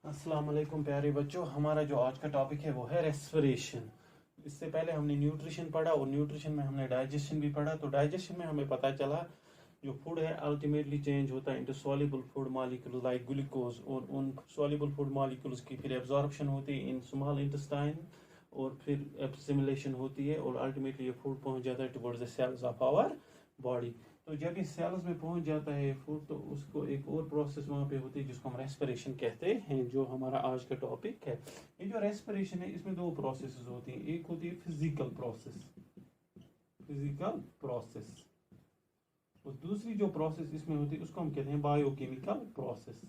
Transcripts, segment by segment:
अस्सलाम वालेकुम प्यारे बच्चों। हमारा जो आज का टॉपिक है वो है रेस्पिरेशन। इससे पहले हमने न्यूट्रिशन पढ़ा और न्यूट्रिशन में हमने डाइजेशन भी पढ़ा। तो डाइजेशन में हमें पता चला जो फूड है अल्टीमेटली चेंज होता है into soluble food molecule like glucose, और उन सॉल्युबल फूड मॉलिक्यूल्स की फिर एब्जॉर्प्शन होती है इन स्मॉल इंटेस्टाइन और फिर एसिमिलेशन होती है और अल्टीमेटली ये फूड पहुंच जाता है towards the cells of our body. तो जब ये सेल्स में पहुंच जाता है फूड तो उसको एक और प्रोसेस वहाँ पे होती है जिसको हम रेस्पिरेशन कहते हैं, जो हमारा आज का टॉपिक है। ये जो रेस्पिरेशन है इसमें दो प्रोसेस होती हैं। एक होती है फिजिकल प्रोसेस और दूसरी जो प्रोसेस इसमें होती है उसको हम कहते हैं बायोकेमिकल प्रोसेस।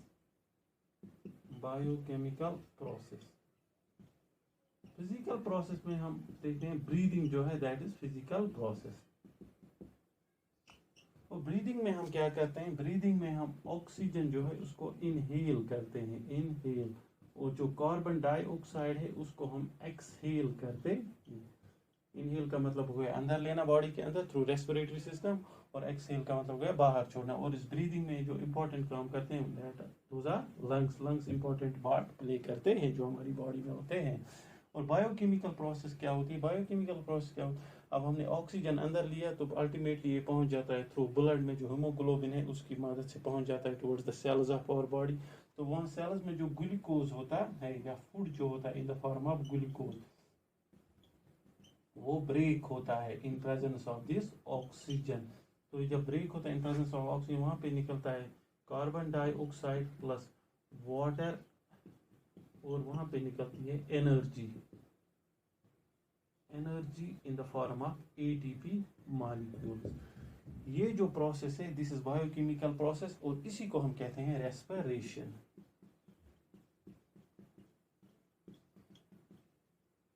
फिजिकल प्रोसेस में हम देखते हैं ब्रीदिंग जो है दैट इज फिजिकल प्रोसेस। और ब्रीदिंग में हम क्या करते हैं, ब्रीदिंग में हम ऑक्सीजन जो है उसको इनहेल करते हैं, और जो कार्बन डाइऑक्साइड है उसको हम एक्सहेल करते हैं। इनहेल का मतलब हो गया अंदर लेना बॉडी के अंदर थ्रू रेस्पिरेटरी सिस्टम, और एक्सहेल का मतलब हो गया बाहर छोड़ना। और इस ब्रीदिंग में जो इंपॉर्टेंट काम करते हैं those are lungs important part play करते हैं जो हमारी बॉडी में होते हैं। और बायोकेमिकल प्रोसेस क्या होती है, बायोकेमिकल प्रोसेस क्या होती है, अब हमने ऑक्सीजन अंदर लिया तो अल्टीमेटली ये पहुंच जाता है थ्रू ब्लड में, जो हीमोग्लोबिन है उसकी मदद से पहुंच जाता है towards the cells of our body. तो वहाँ सेल्स में जो ग्लूकोज होता है या फूड जो होता है in the form of glucose, वो ब्रेक होता है इन प्रेजेंस ऑफ दिस ऑक्सीजन। तो जब ब्रेक होता है इन प्रेजेंस ऑफ ऑक्सीजन, वहाँ पे निकलता है कार्बन डाइऑक्साइड प्लस वाटर, और वहाँ पे निकलती है energy in the form of ATP molecules. ये जो प्रोसेस है दिस इज बायोकेमिकल प्रोसेस, और इसी को हम कहते हैं रेस्पिरेशन।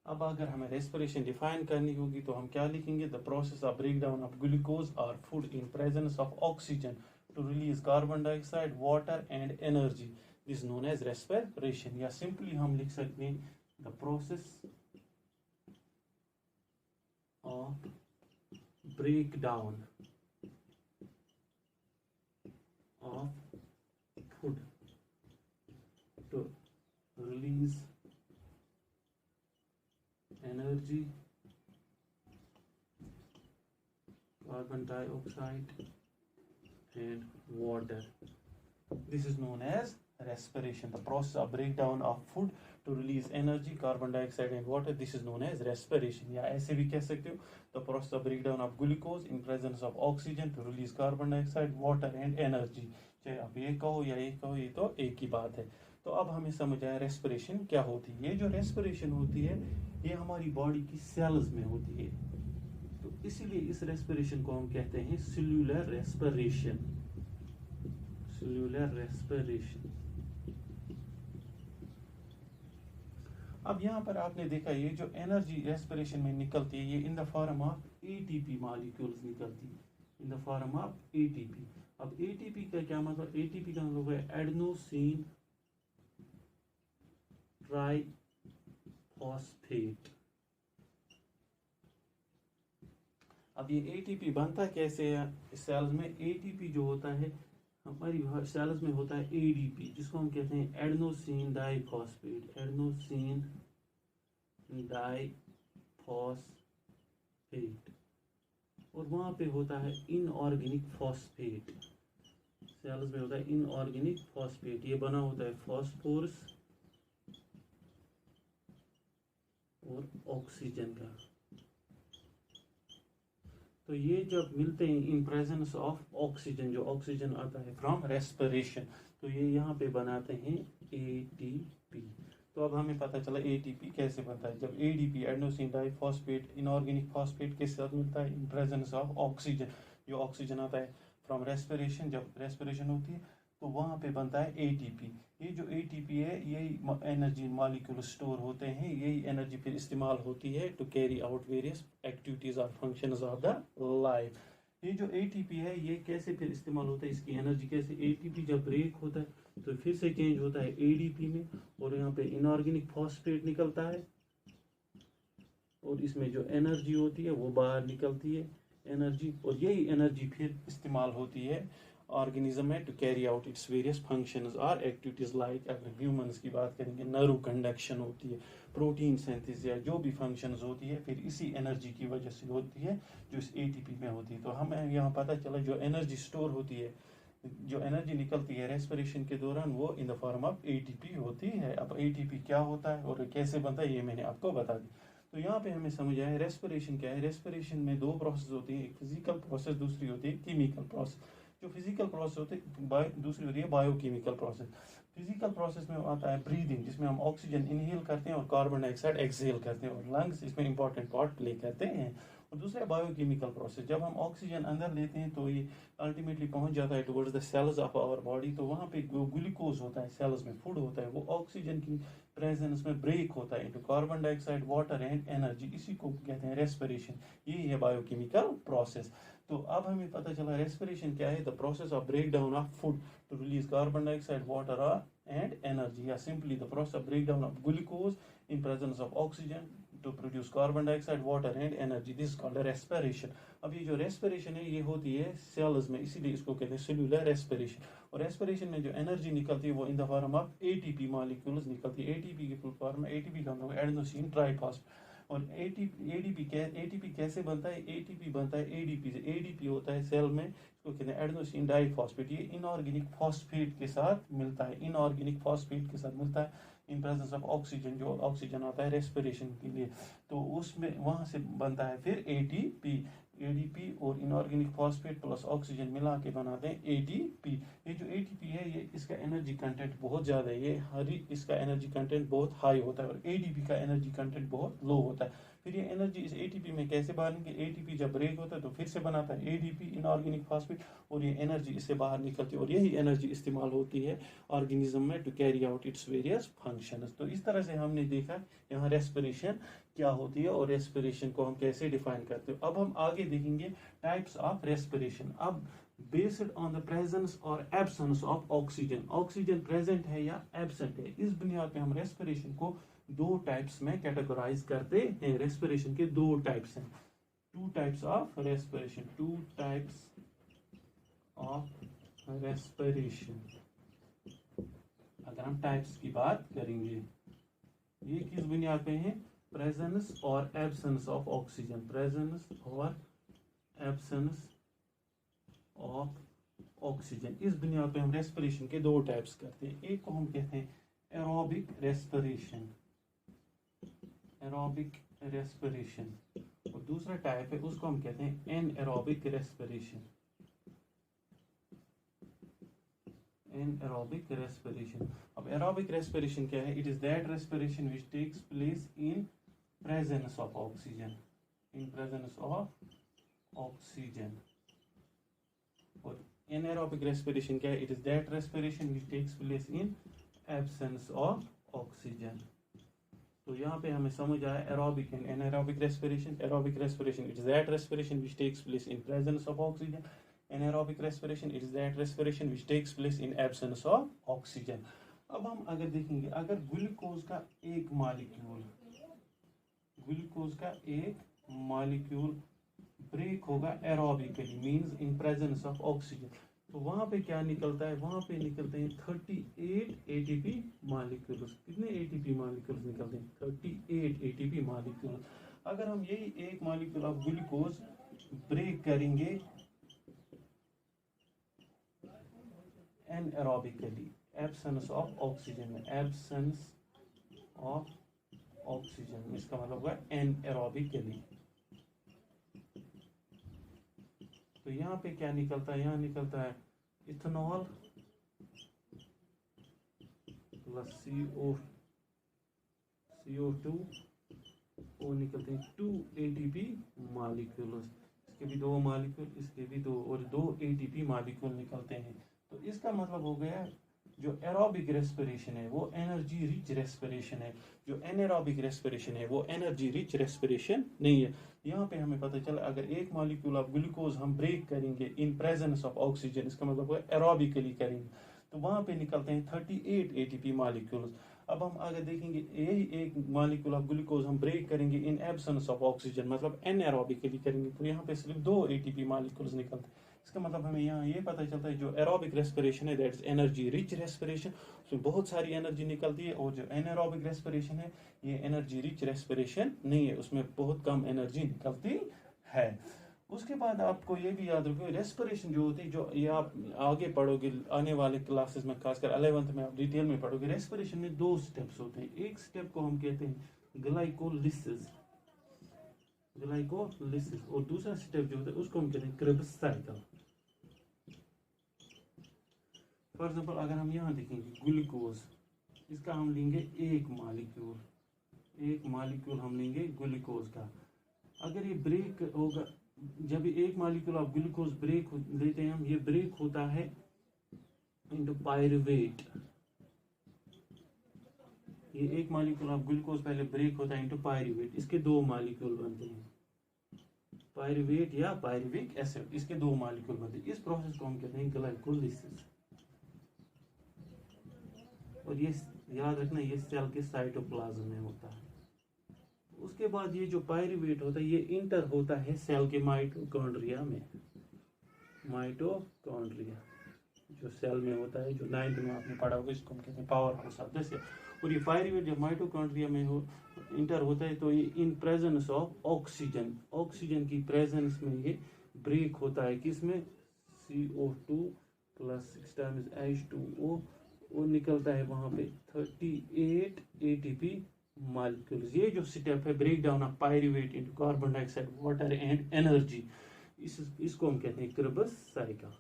अब अगर हमें रेस्पिरेशन डिफाइन करनी होगी तो हम क्या लिखेंगे, the process of break down of glucose और food in presence of oxygen to release carbon dioxide water and energy, this known as respiration. या सिंपली हम लिख सकते हैं the process of breakdown of food to release energy, carbon dioxide and water. This is known as respiration. The process of breakdown of food to release energy, carbon dioxide and water, this is known as respiration. या ऐसे भी कह सकते हो the process of breakdown of glucose in presence of oxygen to release carbon dioxide, water and energy. चाहे आप ये कहो या ये कहो, ये तो एक ही बात है। तो अब हमें समझ आया रेस्पिरेशन क्या होती है। ये जो रेस्पिरेशन होती है ये हमारी बॉडी की सेल्स में होती है, तो इसीलिए इस रेस्पिरेशन को हम कहते हैं सेल्यूलर रेस्पिरेशन। अब यहाँ पर आपने देखा ये जो एनर्जी रेस्पिरेशन में निकलती है ये in the form of ATP molecules निकलती है, in the form of ATP. अब एटीपी का क्या मतलब, एटीपी का मतलब है एडेनोसिन ट्राइफॉस्फेट। अब ये एटीपी बनता कैसे है, सेल्स में एटीपी जो होता है हमारी सेल्स में होता है एडीपी, जिसको हम कहते हैं एडेनोसिन डाइफॉस्फेट, और वहाँ पे होता है इनऑर्गेनिक फॉस्फेट, सेल्स में होता है इनऑर्गेनिक फॉस्फेट। ये बना होता है फॉस्फोरस और ऑक्सीजन का। तो ये जब मिलते हैं इन प्रेजेंस ऑफ ऑक्सीजन, जो ऑक्सीजन आता है फ्रॉम रेस्पिरेशन, तो ये यहाँ पे बनाते हैं एटीपी। तो अब हमें पता चला एटीपी कैसे बनता है। जब ADP adenosine diphosphate inorganic phosphate के साथ मिलता है इन प्रेजेंस ऑफ ऑक्सीजन, जो ऑक्सीजन आता है फ्रॉम रेस्पिरेशन, जब रेस्पिरेशन होती है तो वहाँ पे बनता है एटीपी। ये जो एटीपी है यही एनर्जी मॉलिक्यूल स्टोर होते हैं, यही एनर्जी फिर इस्तेमाल होती है to carry out various activities और फंक्शंस ऑफ द लाइफ। ये जो एटीपी है ये कैसे फिर इस्तेमाल होता है, इसकी एनर्जी कैसे, एटीपी जब ब्रेक होता है तो फिर से चेंज होता है एडीपी में, और यहाँ पे इनऑर्गेनिक फॉस्फेट निकलता है, और इसमें जो एनर्जी होती है वो बाहर निकलती है एनर्जी, और यही एनर्जी फिर इस्तेमाल होती है ऑर्गेनिज्म में to carry out its various functions और एक्टिविटीज लाइक अगर ह्यूमंस की बात करेंगे नर्व कंडक्शन होती है, प्रोटीन सिंथेसिस या जो भी फंक्शंस होती है फिर इसी एनर्जी की वजह से होती है जो इस एटीपी में होती है। तो हमें यहाँ पता चला जो एनर्जी स्टोर होती है, जो एनर्जी निकलती है रेस्पिरेशन के दौरान वो in the form of ATP होती है। अब एटीपी क्या होता है और कैसे बनता है ये मैंने आपको बता दी। तो यहाँ पे हमें समझ आया रेस्पिरेशन क्या है। रेस्पिरेशन में दो प्रोसेस होती है, एक फिजिकल प्रोसेस दूसरी होती है केमिकल प्रोसेस। जो फिजिकल प्रोसेस होती है दूसरी होती है बायोकेमिकल प्रोसेस। फिजिकल प्रोसेस में आता है ब्रीदिंग जिसमें हम ऑक्सीजन इनहेल करते हैं और कार्बन डाइऑक्साइड एक्सहेल करते हैं और लंग्स इसमें इंपॉर्टेंट पार्ट प्ले करते हैं। और दूसरा बायोकेमिकल प्रोसेस, जब हम ऑक्सीजन अंदर लेते हैं तो ये अल्टीमेटली पहुंच जाता है towards the cells of our body. तो वहाँ पे ग्लूकोज होता है सेल्स में, फूड होता है, वो ऑक्सीजन की प्रेजेंस में ब्रेक होता है into carbon dioxide water and energy. इसी को कहते हैं रेस्पिरेशन, यही है बायोकेमिकल प्रोसेस। तो अब हमें पता चला रेस्पिरेशन क्या है, the process of break down of food to release carbon dioxide water and energy, या simply the process of break down of glucose in presence of oxygen to produce carbon dioxide water and energy, this called respiration. अब ये जो respiration है ये होती है sales में, इसीलिए इसको कहते हैं सेल्यूलर रेस्पिरेशन। और रेस्पिरेशन में जो एनर्जी निकलती है वो in the form of ATP molecules निकलती है। एटीपी की फुल फॉर्म, एटीपी का मतलब एडेनोसिन ट्राइफॉस्फेट। और एटीपी कैसे बनता है, एटीपी बनता है एडीपी से। एडीपी होता है सेल में, इसको कहते हैं एडेनोसिन डाइफॉस्फेट। ये इनऑर्गेनिक फॉस्फेट के साथ मिलता है, इनऑर्गेनिक फॉस्फेट के साथ मिलता है इन प्रेजेंस ऑफ ऑक्सीजन। जो ऑक्सीजन आता है रेस्पिरेशन के लिए तो उसमें वहां से बनता है फिर एटीपी। एडीपी और इनऑर्गेनिक फॉस्फेट प्लस ऑक्सीजन मिला के बनाते हैं एटीपी। ये जो एटीपी है ये इसका एनर्जी कंटेंट बहुत ज़्यादा है, ये इसका एनर्जी कंटेंट बहुत हाई होता है और एडीपी का एनर्जी कंटेंट बहुत लो होता है। फिर ये एनर्जी इस एटीपी में कैसे बाहर निकले, एटीपी जब ब्रेक होता है तो फिर से बनाता है एडीपी इनऑर्गेनिक फॉस्फेट और ये एनर्जी इससे बाहर निकलती है और यही एनर्जी इस्तेमाल होती है ऑर्गेनिज्म में to carry out its various functions. तो इस तरह से हमने देखा यहाँ रेस्पिरेशन क्या होती है और रेस्पिरेशन को हम कैसे डिफाइन करते हैं। अब हम आगे देखेंगे टाइप्स ऑफ रेस्पिरेशन। अब बेस्ड ऑन द प्रेजेंस और absence of oxygen, oxygen present है या एब्सेंट है, इस बुनियाद पे हम रेस्पिरेशन को दो टाइप्स में कैटेगराइज करते हैं। रेस्पिरेशन के दो टाइप्स हैं, two types of respiration, two types of respiration. अगर हम टाइप्स की बात करेंगे ये किस बुनियाद पे है, प्रेजेंस और एब्सेंस ऑफ ऑक्सीजन, प्रेजेंस और एब्सेंस ऑफ ऑक्सीजन, इस बुनियाद पे हम रेस्पिरेशन के दो टाइप्स करते हैं। एक को हम कहते हैं एरोबिक रेस्पिरेशन, एरोबिक रेस्पिरेशन, और दूसरा टाइप है उसको हम कहते हैं एनएरोबिक रेस्पिरेशन, एनएरोबिक रेस्पिरेशन। अब एरोबिक रेस्पिरेशन क्या है, it is that respiration which takes place in presence of oxygen, in presence of oxygen. और एनएरोबिक रेस्पिरेशन क्या है, it is that respiration which takes place in absence of oxygen. तो यहाँ पे हमें समझ आया aerobic and anaerobic respiration. Aerobic respiration it is that respiration which takes place in presence of oxygen, anaerobic respiration it is that respiration which takes place in absence of oxygen. अब हम अगर देखेंगे अगर ग्लूकोज का एक molecule, glucose का एक molecule break होगा aerobically means in presence of oxygen, तो वहां पे क्या निकलता है, वहां पे निकलते हैं 38 एटीपी मॉलिक्यूल्स। कितने एटीपी मॉलिक्यूल्स निकलते हैं, 38 एटीपी मॉलिक्यूल्स। अगर हम यही एक मॉलिक्यूल ऑफ ग्लूकोज ब्रेक करेंगे एनएरोबिकली, एब्सेंस ऑफ ऑक्सीजन में, एब्सेंस ऑफ ऑक्सीजन, इसका मतलब होगा एनएरोबिकली। तो यहाँ पे क्या निकलता है, यहाँ निकलता है इथेनॉल प्लस CO2 और निकलते हैं 2 ATP मॉलिक्यूल्स। इसके भी दो मॉलिक्यूल, इसके भी दो, और 2 ATP मॉलिक्यूल निकलते हैं। तो इसका मतलब हो गया जो एरोबिक रेस्पिरेशन है वो एनर्जी रिच रेस्पिरेशन है, जो एनारोबिक रेस्पिरेशन है वो एनर्जी रिच रेस्पिरेशन नहीं है। यहाँ पे हमें पता चला अगर एक मॉलिक्यूल ऑफ ग्लूकोज हम ब्रेक करेंगे इन प्रेजेंस ऑफ ऑक्सीजन, इसका मतलब है एरोबिकली करेंगे, तो वहाँ पे निकलते हैं 38 ATP मॉलिक्यूल्स। अब हम अगर देखेंगे यही एक मॉलिक्यूल ऑफ ग्लूकोज हम ब्रेक करेंगे इन एब्सेंस ऑफ ऑक्सीजन, मतलब एनएरोबिकली करेंगे, तो यहाँ पे सिर्फ 2 ATP मॉलिक्यूल्स निकलते हैं। इसका मतलब हमें यहाँ ये पता चलता है जो एरोबिक रेस्पिरेशन है that is energy rich respiration, उसमें बहुत सारी एनर्जी निकलती है, और जो एनारोबिक रेस्पिरेशन है ये एनर्जी रिच रेस्पिरेशन नहीं है, उसमें बहुत कम एनर्जी निकलती है। उसके बाद आपको ये भी याद रखो रेस्पिरेशन जो होती है, जो ये आप आगे पढ़ोगे आने वाले क्लासेस में, खासकर 11th में आप डिटेल में पढ़ोगे, रेस्पिरेशन में 2 स्टेप्स होते हैं। एक स्टेप को हम कहते हैं ग्लाइकोलिसिस, ग्लाइकोलिसिस, और दूसरा स्टेप जो होता है उसको हम कहते हैं क्रेब्स साइकिल। फॉर एग्जाम्पल अगर हम यहाँ देखेंगे ग्लूकोज, इसका हम लेंगे एक मालिक्यूल हम लेंगे ग्लूकोज का। अगर ये ब्रेक होगा, जब एक मालिक्यूल ऑफ ग्लूकोज ब्रेक लेते हैं हम, ये ब्रेक होता है इनटू पायरुवेट। ये एक मालिक्यूल ऑफ ग्लूकोज पहले ब्रेक होता है इनटू पायरुवेट, इसके 2 मालिक्यूल बनते हैं, पायरुवेट या पायरुविक एसिड, इसके 2 मालिक्यूल बनते हैं। इस प्रोसेस को हम कहते हैं ग्लाइकोलिसिस। और ये याद रखना ये सेल के साइटोप्लाज्म में होता है। उसके बाद ये जो पायरुवेट होता है ये इंटर होता है सेल के माइटोकॉन्ड्रिया में, माइटोकॉन्ड्रिया जो सेल में होता है, जो 9th में आपने पढ़ा होगा, इसको हम कहते हैं power house of the cell. और ये पायरुवेट जब माइटोकॉन्ड्रिया में हो इंटर होता है तो ये इन प्रेजेंस ऑफ ऑक्सीजन की प्रेजेंस में ये ब्रेक होता है, किसमें, CO2 प्लस 6 टाइम्स H2O, वो निकलता है वहां पे 38 ATP मॉलिक्यूल्स। ये जो स्टेप है break down of pyruvate into carbon dioxide, water and energy, इसको हम कहते हैं क्रेब्स साइकिल।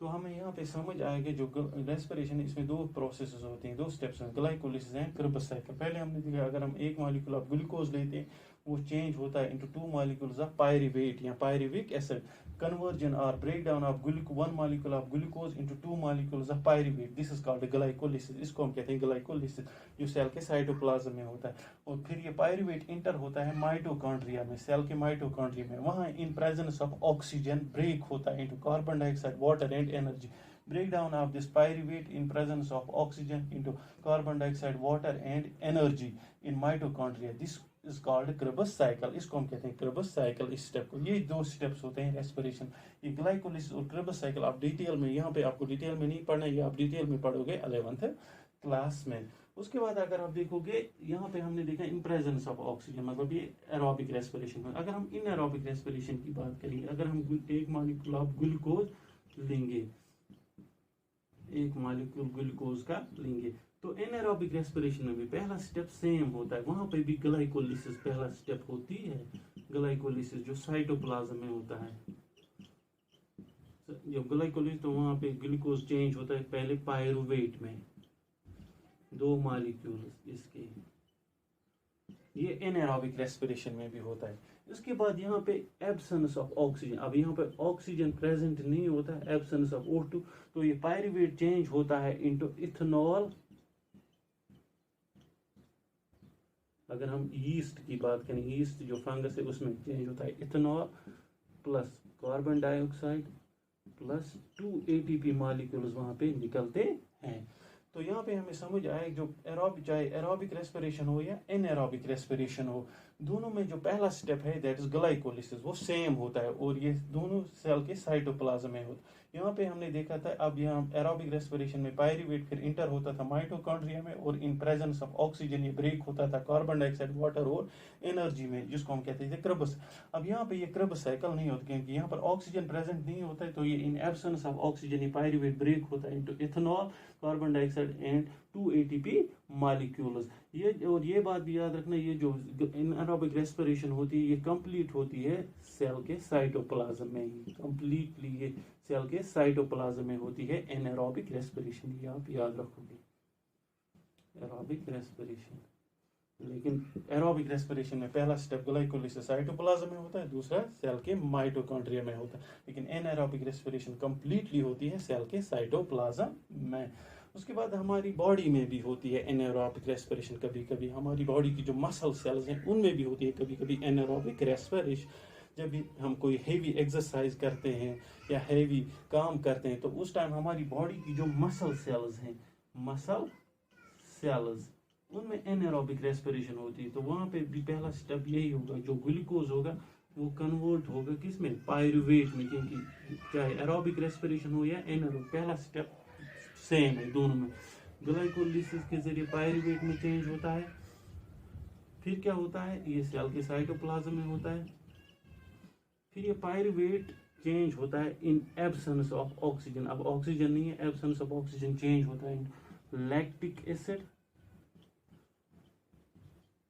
तो हमें यहाँ पे समझ आएगा जो रेस्पिरेशन है इसमें 2 प्रोसेसेस होते हैं, 2 स्टेप्स हैं, ग्लाइकोलिसिस एंड क्रेब्स साइकिल। पहले हमने देखा अगर हम एक मॉलिक्यूल ऑफ ग्लूकोज लेते हैं वो चेंज होता है इनटू 2 मॉलिक्यूल्स ऑफ पायरुवेट या pyruvic acid, conversion or breakdown of 1 molecule of glucose into 2 molecules of pyruvate, this is called glycolysis। इसको हम कहते हैं ग्लाइकोलिसिस, जो सेल के साइटोप्लाज्म में होता है। और फिर ये पायरुवेट इंटर होता है माइटोकॉन्ड्रिया में, सेल के माइटोकॉन्ड्रिया में, वहाँ in presence of oxygen break होता है into carbon dioxide, water and energy. breakdown of this pyruvate in presence of oxygen into carbon dioxide, water and energy in mitochondria, this is called Krebs cycle. इसको हम कहते हैं Krebs cycle. इस step को, ये 2 steps होते हैं respiration, ये ग्लाइकोलिसिस और क्रेब्स साइकिल। आप डिटेल में, यहाँ पे आपको डिटेल में नहीं पढ़ना है, ये आप डिटेल में पढ़ोगे 11th क्लास में। उसके बाद अगर आप देखोगे यहाँ पे हमने देखा इन प्रेजेंस ऑफ ऑक्सीजन, मतलब ये एरोबिक रेस्पिरेशन में। अगर हम इन एरोबिक रेस्पिरेशन की बात करेंगे, अगर हम एक मॉलिक्यूल ऑफ ग्लूकोज लेंगे, एक मॉलिक्यूल ग्लूकोज का लेंगे, तो एनारोबिक रेस्पिरेशन में भी पहला स्टेप सेम होता है, वहां पे भी ग्लाइकोलिसिस पहला स्टेप होती है। ग्लाइकोलिसिस जो साइटोप्लाज्म में होता है, जब ग्लाइकोलिसिस तो वहां पे ग्लूकोज चेंज होता है पहले पायरुवेट में, 2 मॉलिक्यूल इसके, ये एनारोबिक रेस्पिरेशन में भी होता है। उसके बाद यहाँ पे एब्सेंस ऑफ ऑक्सीजन, अब यहाँ पे ऑक्सीजन प्रेजेंट नहीं होता है, एब्सेंस ऑफ O2, तो ये पायरुवेट चेंज होता है इनटू इथेनॉल। अगर हम यीस्ट की बात करें, यीस्ट जो फंगस है उसमें चेंज होता है ethanol plus carbon dioxide plus 2 ATP molecules वहां पे निकलते हैं। तो यहाँ पे हमें समझ आए जो एरोबिक, चाहे एरोबिक रेस्पिरेशन हो या एनएरोबिक रेस्पिरेशन हो, दोनों में जो पहला स्टेप है दैट इज ग्लाइकोलिसिस, वो सेम होता है और ये दोनों सेल के साइटोप्लाज्म में होता है। यहाँ पे हमने देखा था, अब यहाँ एरोबिक रेस्पिरेशन में पायरुवेट फिर इंटर होता था माइटोकॉन्ड्रिया में और इन प्रेजेंस ऑफ ऑक्सीजन ये ब्रेक होता था कार्बन डाइऑक्साइड, वाटर और एनर्जी में, जिसको हम कहते थे क्रेब्स। अब यहाँ पे ये क्रेब्स साइकिल नहीं होता क्योंकि यहाँ पर ऑक्सीजन प्रेजेंट नहीं होता है, तो ये इन एब्सेंस ऑफ ऑक्सीजन ये पायरुवेट ब्रेक होता है into ethanol, carbon dioxide and 2 ATP molecules. ये और ये बात भी याद रखना, ये जो एनारोबिक रेस्पिरेशन होती है ये कंप्लीट होती है सेल के साइटोप्लाज्म में ही, कंप्लीटली ये सेल के साइटोप्लाज्म में होती है एनारोबिक रेस्पिरेशन, ये आप याद रखोगे एरोबिक रेस्पिरेशन। लेकिन एरोबिक रेस्पिरेशन में पहला स्टेप ग्लाइकोलिसिस साइटोप्लाज्म में होता है, दूसरा सेल के माइटोकॉन्ड्रिया में होता है, लेकिन एनारोबिक रेस्पिरेशन कंप्लीटली होती है सेल के साइटोप्लाज्म में। उसके बाद हमारी बॉडी में भी होती है एनारोबिक रेस्पिरेशन, कभी कभी हमारी बॉडी की जो मसल सेल्स हैं उनमें भी होती है कभी कभी एनारोबिक रेस्पिरेशन। जब भी हम कोई हेवी एक्सरसाइज करते हैं या हेवी काम करते हैं तो उस टाइम हमारी बॉडी की जो मसल सेल्स हैं, मसल सेल्स, उनमें एनारोबिक रेस्पिरेशन होती है, तो वहाँ पे भी पहला स्टेप यही होगा, जो ग्लूकोज होगा वो कन्वर्ट होगा किस में, पायरुवेट में, क्योंकि चाहे एरोबिक रेस्पिरेशन हो या एनारोबिक, पहला स्टेप सेम है दोनों में। ग्लाइकोलिसिस के जरिए पायरुवेट में चेंज होता है। फिर क्या होता है, ये सेल के साइटोप्लाज्म में होता है। फिर ये पायरुवेट चेंज होता है इन एब्सेंस ऑफ ऑक्सीजन। अब ऑक्सीजन नहीं है, एब्सेंस ऑफ ऑक्सीजन चेंज होता है in lactic acid,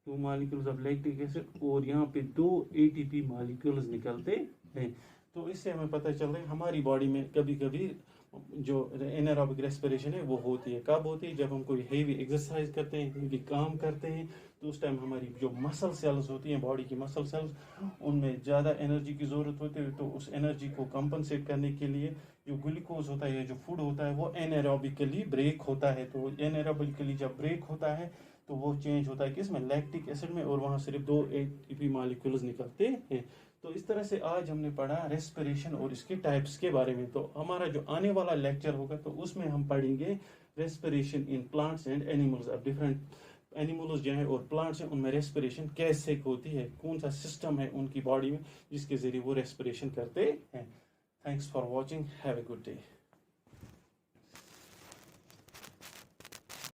2 molecules of lactic acid, और यहाँ पे 2 ATP मॉलिक्यूल्स निकलते हैं। तो इससे हमें पता चल रहा है हमारी बॉडी में कभी कभी जो एनारोबिक रेस्पिरेशन है वो होती है। कब होती है, जब हम कोई हेवी एक्सरसाइज करते हैं, हेवी काम करते हैं, तो उस टाइम हमारी जो मसल सेल्स होती हैं, बॉडी की मसल सेल्स, उनमें ज़्यादा एनर्जी की ज़रूरत होती है। तो उस एनर्जी को कंपनसेट करने के लिए जो ग्लूकोज होता है, जो फूड होता है, वो एनारोबिकली ब्रेक होता है। तो एनारोबिकली जब ब्रेक होता है तो वो चेंज होता है किसमें, लैक्टिक एसिड में, और वहाँ सिर्फ 2 ATP मॉलिक्यूल्स निकलते हैं। तो इस तरह से आज हमने पढ़ा रेस्पिरेशन और इसके टाइप्स के बारे में। तो हमारा जो आने वाला लेक्चर होगा तो उसमें हम पढ़ेंगे respiration in plants and animals. अब डिफरेंट एनिमल्स जो है और प्लांट्स हैं उनमें रेस्पिरेशन कैसे होती है, कौन सा सिस्टम है उनकी बॉडी में जिसके जरिए वो रेस्पिरेशन करते हैं। Thanks for watching, have a good day.